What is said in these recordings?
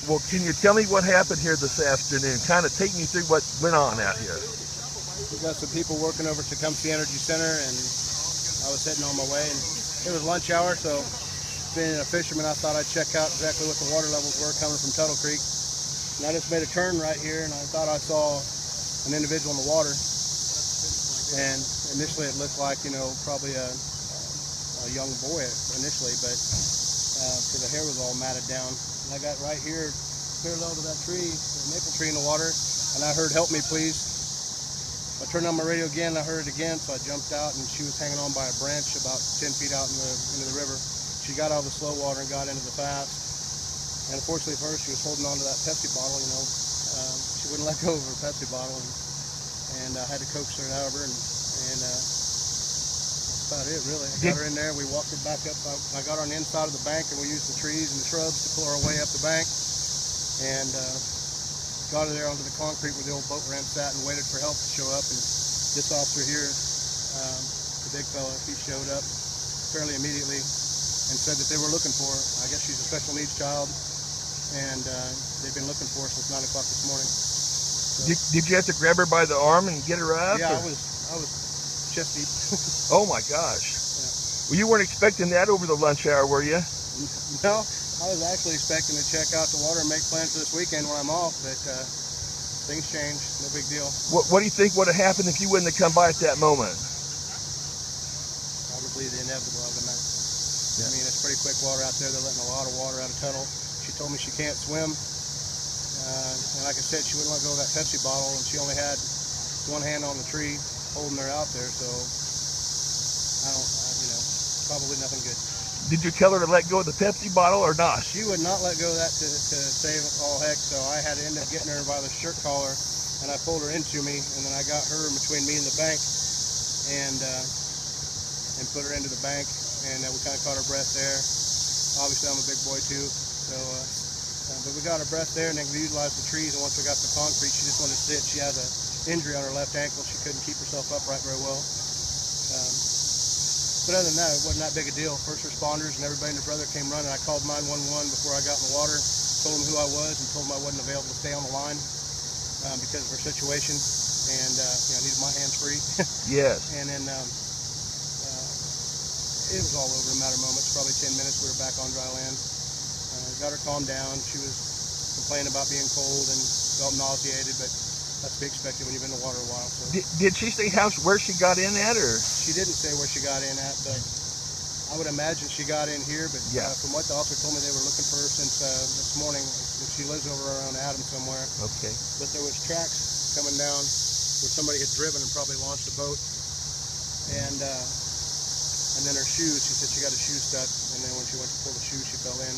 Well, can you tell me what happened here this afternoon? Kind of take me through what went on out here. We got some people working over at Topeka Energy Center, and I was heading on my way. And it was lunch hour, so being a fisherman, I thought I'd check out exactly what the water levels were coming from Tuttle Creek. And I just made a turn right here, and I thought I saw an individual in the water. And initially, it looked like, probably a young boy initially, but so the hair was all matted down. And I got right here, parallel to that tree, the maple tree in the water, and I heard, "Help me, please." I turned on my radio again, I heard it again, so I jumped out, and she was hanging on by a branch about 10 feet out into the river. She got out of the slow water and got into the fast. And unfortunately for her, she was holding on to that Pepsi bottle, she wouldn't let go of her Pepsi bottle, and I had to coax her out of her, and that's about it, really. I got her in there, we walked her back up. I got her on the inside of the bank, and we used the trees and the shrubs to pull her way up the bank, and got her there onto the concrete where the old boat ramp sat and waited for help to show up. And this officer here, the big fella, he showed up fairly immediately and said that they were looking for her. I guess she's a special needs child, and they've been looking for her since 9 o'clock this morning. So, did you have to grab her by the arm and get her up? Yeah, I was chest deep. Oh my gosh. Yeah. Well, you weren't expecting that over the lunch hour, were you? No, I was actually expecting to check out the water and make plans for this weekend when I'm off, but things change. No big deal. What do you think would have happened if you wouldn't have come by at that moment? Probably the inevitable, I would imagine. Yeah. I mean, it's pretty quick water out there. They're letting a lot of water out of Tuttle. She told me she can't swim. And like I said, she wouldn't let go of that Pepsi bottle, and she only had one hand on the tree holding her out there, so probably nothing good. Did you tell her to let go of the Pepsi bottle or not? She would not let go of that to save all heck, so I had to end up getting her by the shirt collar, and I pulled her into me, and then I got her in between me and the bank, and put her into the bank, and we kind of caught her breath there. Obviously, I'm a big boy too, so but we got her breath there, and then we utilized the trees, and once we got to the concrete, she just wanted to sit. She has an injury on her left ankle. She couldn't keep herself upright very well. But other than that, it wasn't that big a deal. First responders and everybody and their brother came running. I called 911 before I got in the water, told them who I was, and told them I wasn't available to stay on the line because of her situation, and I needed my hands free. Yes. And then it was all over in a matter of moments. Probably 10 minutes, we were back on dry land. Got her calmed down. She was complaining about being cold and felt nauseated, but that's to be expected when you've been in the water a while. So. Did she say where she got in at, or? She didn't say where she got in at, but I would imagine she got in here. But from what the officer told me, they were looking for her since this morning. She lives over around Adams somewhere. Okay. But there was tracks coming down where somebody had driven and probably launched a boat. And then her shoes, she said she got a shoe stuck, and then when she went to pull the shoe, she fell in,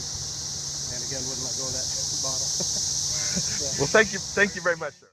and again wouldn't let go of that bottle. So. Well, thank you very much, sir.